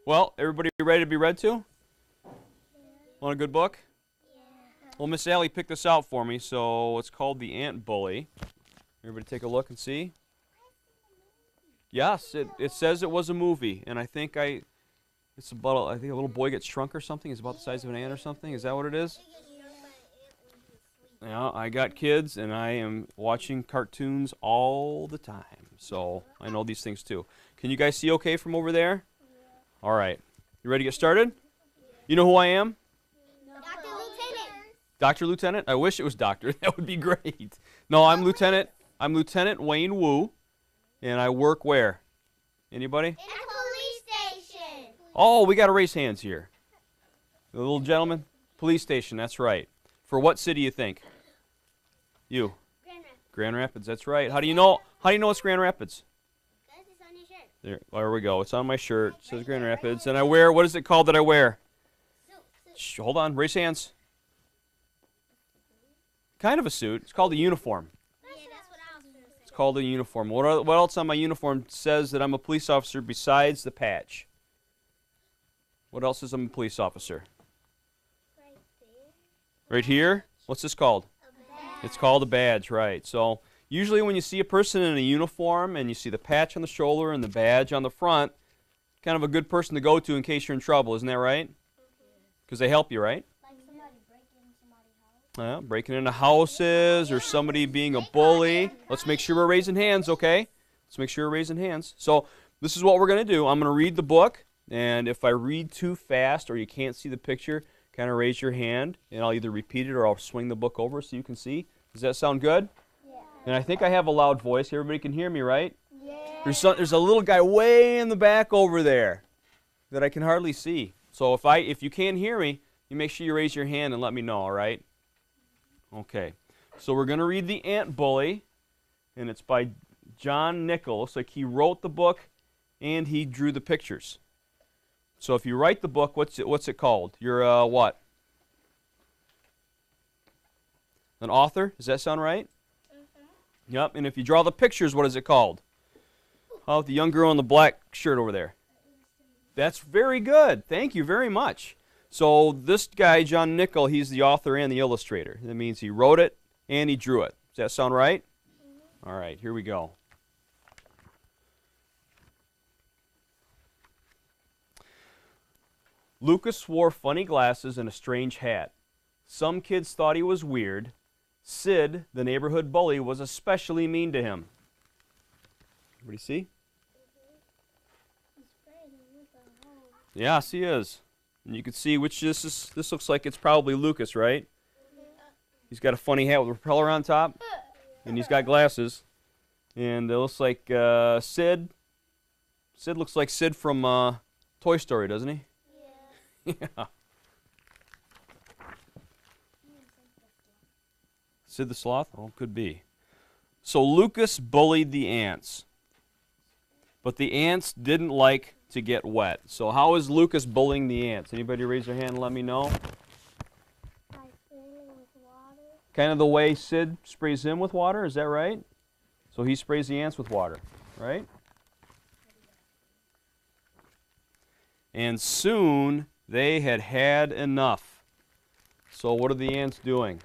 Well, everybody ready to be read to? Want a good book? Well, Miss Allie picked this out for me, so it's called The Ant Bully. Everybody take a look and see. Yes, it says it was a movie, and it's about, I think a little boy gets shrunk or something. It's about the size of an ant or something. Is that what it is? Yeah, I got kids, and I am watching cartoons all the time, so I know these things too. Can you guys see okay from over there? All right. You ready to get started? You know who I am? Dr. Lieutenant. Dr. Lieutenant? I wish it was doctor. That would be great. No, I'm Lieutenant Wayne Wu, and I work where? Anybody? In a police station. Oh, we got to raise hands here. The little gentleman? Police station, that's right. For what city you think? You? Grand Rapids. Grand Rapids, that's right. How do you know it's Grand Rapids? Because it's on your shirt. There we go. It's on my shirt. It says Grand Rapids. And I wear, what is it called that I wear? Shh, hold on, raise hands. Kind of a suit. It's called a uniform. Yeah, that's what I was going to say. It's called a uniform. What else on my uniform says that I'm a police officer besides the patch? What else is I'm a police officer? Right there. Right here? What's this called? A badge. It's called a badge, right. So usually when you see a person in a uniform and you see the patch on the shoulder and the badge on the front, kind of a good person to go to in case you're in trouble, isn't that right? Because they help you, right? Like somebody breaking into somebody's house. Breaking into houses or somebody being a bully. Let's make sure we're raising hands, okay? Let's make sure we're raising hands. So this is what we're going to do. I'm going to read the book, and if I read too fast or you can't see the picture, kind of raise your hand, and I'll either repeat it or I'll swing the book over so you can see. Does that sound good? Yeah. And I think I have a loud voice. Everybody can hear me, right? Yeah. There's a little guy way in the back over there that I can hardly see. So if you can't hear me, you make sure you raise your hand and let me know, all right? Okay. So we're going to read The Ant Bully, and it's by John Nichol. Looks like he wrote the book and he drew the pictures. So if you write the book, what's it called? You're what? An author? Does that sound right? Mm-hmm. Yep. And if you draw the pictures, what is it called? How about the young girl in the black shirt over there? That's very good. Thank you very much. So this guy, John Nichol, he's the author and the illustrator. That means he wrote it and he drew it. Does that sound right? Mm-hmm. All right, here we go. Lucas wore funny glasses and a strange hat. Some kids thought he was weird. Sid, the neighborhood bully, was especially mean to him. Everybody see? Yes, he is. And you can see which this is. This looks like it's probably Lucas, right? He's got a funny hat with a propeller on top, and he's got glasses. And it looks like Sid. Sid looks like Sid from Toy Story, doesn't he? Yeah. Yeah. Sid the Sloth? Oh, could be. So Lucas bullied the ants. But the ants didn't like to get wet. So how is Lucas bullying the ants? Anybody raise their hand and let me know? By spraying with water. Kind of the way Sid sprays him with water, is that right? So he sprays the ants with water, right? And soon they had had enough. So what are the ants doing?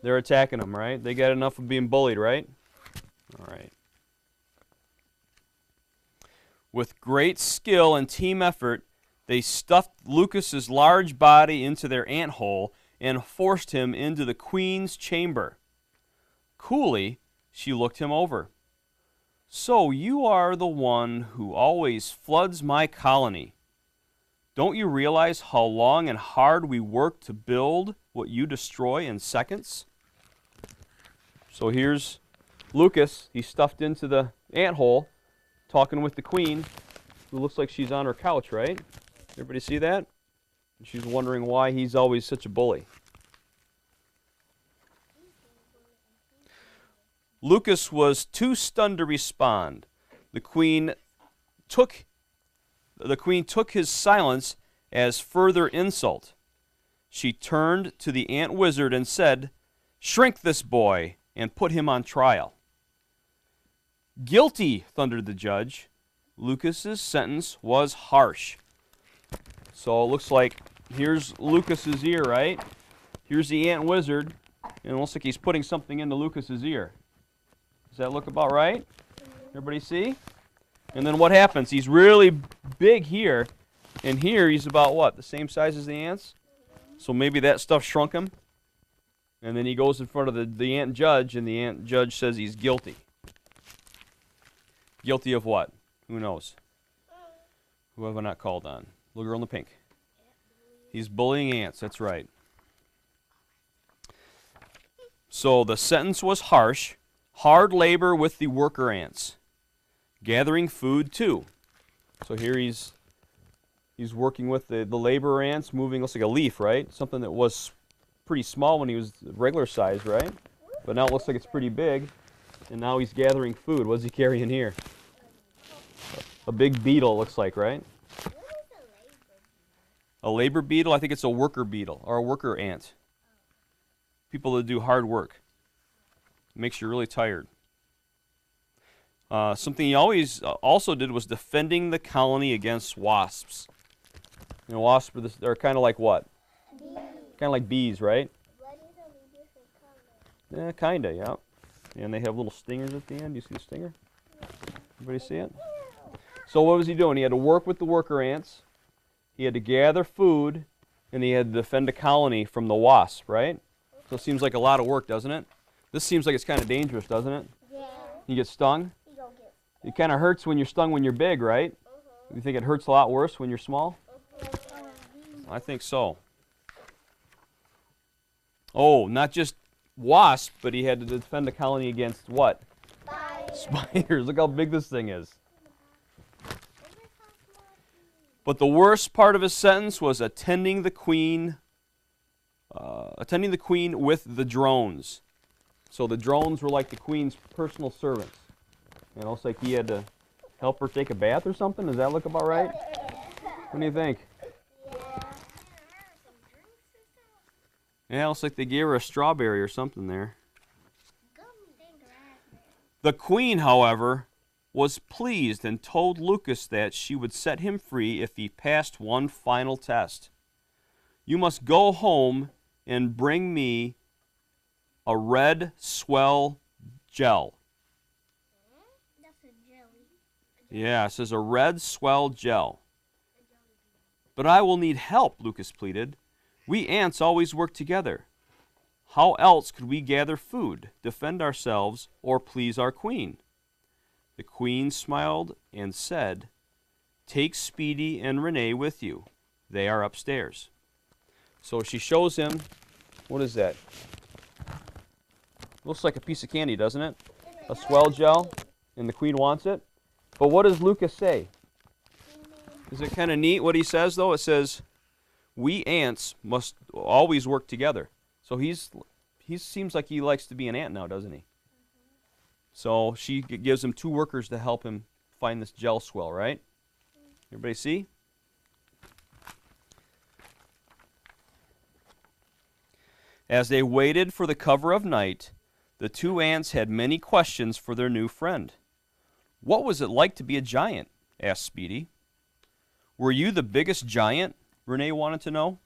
They're attacking them, right? They got enough of being bullied, right? All right. With great skill and team effort, they stuffed Lucas's large body into their ant hole and forced him into the queen's chamber. Coolly, she looked him over. So you are the one who always floods my colony. Don't you realize how long and hard we work to build what you destroy in seconds? So here's Lucas. He's stuffed into the ant hole, talking with the queen, who looks like she's on her couch, right? Everybody see that? And she's wondering why he's always such a bully. Lucas was too stunned to respond. The queen took his silence as further insult. She turned to the ant wizard and said, "Shrink this boy and put him on trial." Guilty, thundered the judge. Lucas's sentence was harsh. So it looks like here's Lucas's ear, right? Here's the ant wizard, and it looks like he's putting something into Lucas's ear. Does that look about right? Everybody see? And then what happens? He's really big here, and here he's about what? The same size as the ants? So maybe that stuff shrunk him. And then he goes in front of the ant judge, and the ant judge says he's guilty. Guilty of what? Who knows? Who have I not called on? Little girl in the pink. He's bullying ants, that's right. So the sentence was harsh. Hard labor with the worker ants. Gathering food too. So here he's working with the labor ants, moving, looks like a leaf, right? Something that was pretty small when he was regular size, right? But now it looks like it's pretty big. And now he's gathering food. What's he carrying here? A big beetle, looks like, right? A labor beetle? I think it's a worker beetle, or a worker ant. People that do hard work. Makes you really tired. Something he always also did was defending the colony against wasps. You know, wasps are kind of like what? Kind of like bees, right? Yeah, kind of, yeah. And they have little stingers at the end. Do you see the stinger? Everybody see it? So what was he doing? He had to work with the worker ants. He had to gather food, and he had to defend a colony from the wasp, right? So it seems like a lot of work, doesn't it? This seems like it's kind of dangerous, doesn't it? Yeah. You get stung? It kind of hurts when you're stung when you're big, right? You think it hurts a lot worse when you're small? I think so. Oh, not just wasps, but he had to defend the colony against what? Spiders. Look how big this thing is. But the worst part of his sentence was attending the queen with the drones. So the drones were like the queen's personal servants. And it looks like he had to help her take a bath or something. Does that look about right? What do you think? Yeah, it looks like they gave her a strawberry or something there. The queen, however, was pleased and told Lucas that she would set him free if he passed one final test. You must go home and bring me a red swell gel. That's a jelly. Yeah, it says a red swell gel. But I will need help, Lucas pleaded. We ants always work together. How else could we gather food, defend ourselves, or please our queen? The queen smiled and said, Take Speedy and Renee with you. They are upstairs. So she shows him, what is that? Looks like a piece of candy, doesn't it? A swell gel, and the queen wants it. But what does Lucas say? Is it kind of neat what he says, though? It says, we ants must always work together. So he seems like he likes to be an ant now, doesn't he? So she gives him 2 workers to help him find this gel swell, right? Everybody see? As they waited for the cover of night, the 2 ants had many questions for their new friend. What was it like to be a giant? Asked Speedy. Were you the biggest giant? Renee wanted to know.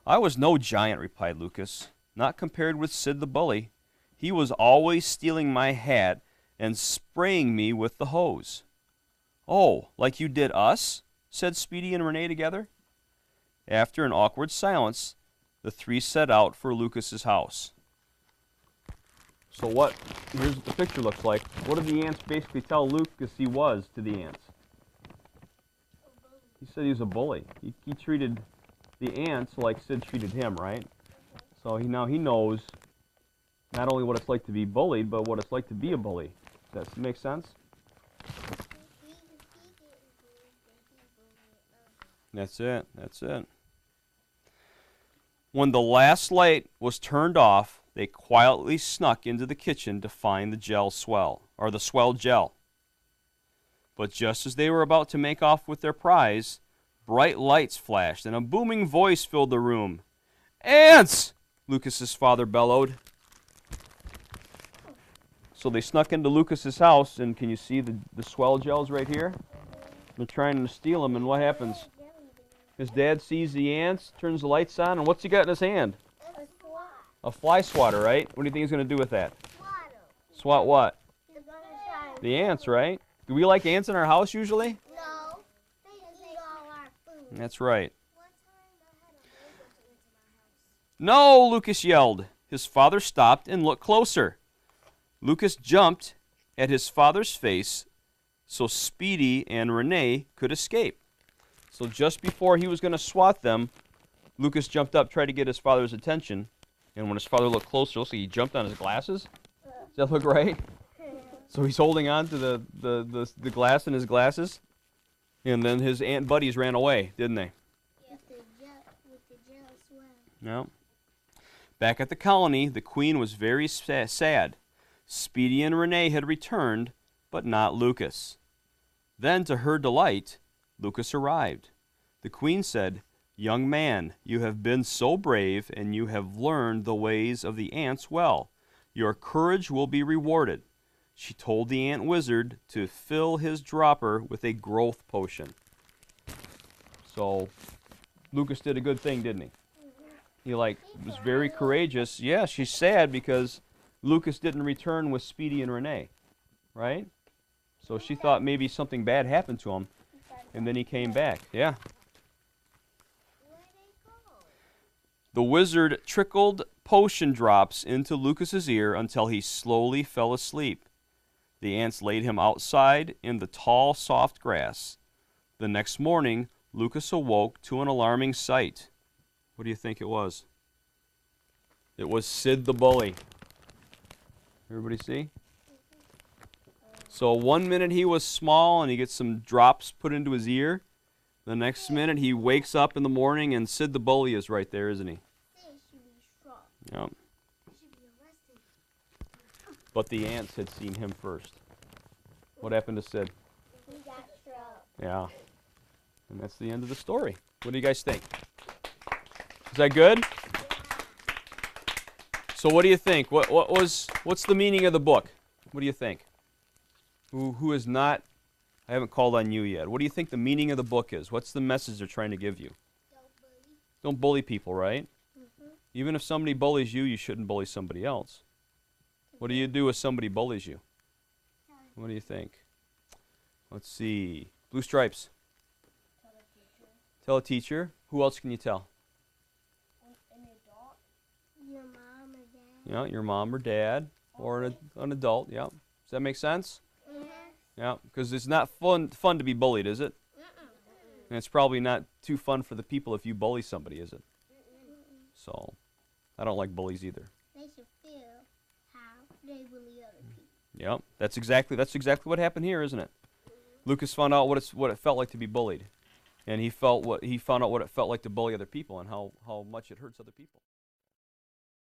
I was no giant, replied Lucas, not compared with Sid the bully. He was always stealing my hat and spraying me with the hose. Oh, like you did us? Said Speedy and Renee together. After an awkward silence, the 3 set out for Lucas's house. So here's what the picture looks like. What did the ants basically tell Lucas he was to the ants? He said he was a bully. He treated the ants like Sid treated him, right? So now he knows not only what it's like to be bullied, but what it's like to be a bully. Does that make sense? That's it. That's it. When the last light was turned off, they quietly snuck into the kitchen to find the swell gel. But just as they were about to make off with their prize, bright lights flashed and a booming voice filled the room. Ants! Lucas's father bellowed. So they snuck into Lucas's house, and can you see the swell gels right here? They're trying to steal them, and what happens? His dad sees the ants, turns the lights on, and what's he got in his hand? A fly swatter, right? What do you think he's going to do with that? Swat what? The ants, right? Do we like ants in our house usually? No. They eat all our food. That's right. One time I had a bunch of ants in our house. No, Lucas yelled. His father stopped and looked closer. Lucas jumped at his father's face so Speedy and Renee could escape. So just before he was going to swat them, Lucas jumped up, tried to get his father's attention, and when his father looked closer, you'll see he jumped on his glasses. Does that look right? So he's holding on to the glass in his glasses, and then his ant buddies ran away, didn't they? With the gel swell. No. Back at the colony, the queen was very sad. Speedy and Renee had returned, but not Lucas. Then, to her delight, Lucas arrived. The queen said, "Young man, you have been so brave, and you have learned the ways of the ants well. Your courage will be rewarded." She told the ant wizard to fill his dropper with a growth potion. So, Lucas did a good thing, didn't he? He was very courageous. Yeah, she's sad because Lucas didn't return with Speedy and Renee, right? So she thought maybe something bad happened to him, and then he came back. Yeah. The wizard trickled potion drops into Lucas's ear until he slowly fell asleep. The ants laid him outside in the tall, soft grass. The next morning, Lucas awoke to an alarming sight. What do you think it was? It was Sid the bully. Everybody see? So 1 minute he was small and he gets some drops put into his ear. The next minute he wakes up in the morning and Sid the bully is right there, isn't he? Yep. But the ants had seen him first. What happened to Sid? He got struck. Yeah. And that's the end of the story. What do you guys think? Is that good? So what do you think? What's the meaning of the book? What do you think? Who is not, I haven't called on you yet. What do you think the meaning of the book is? What's the message they're trying to give you? Don't bully people, right? Mm-hmm. Even if somebody bullies you, you shouldn't bully somebody else. What do you do if somebody bullies you? What do you think? Let's see. Blue stripes. Tell a teacher. Who else can you tell? An adult. Your mom or dad. Yeah, your mom or dad, or an adult. Yeah. Does that make sense? Mm-hmm. Yeah, because it's not fun to be bullied, is it? And it's probably not too fun for the people if you bully somebody, is it? So, I don't like bullies either. They should feel how they bully other people. Yep, that's exactly what happened here, isn't it? Lucas found out what it felt like to be bullied, and he found out what it felt like to bully other people and how much it hurts other people.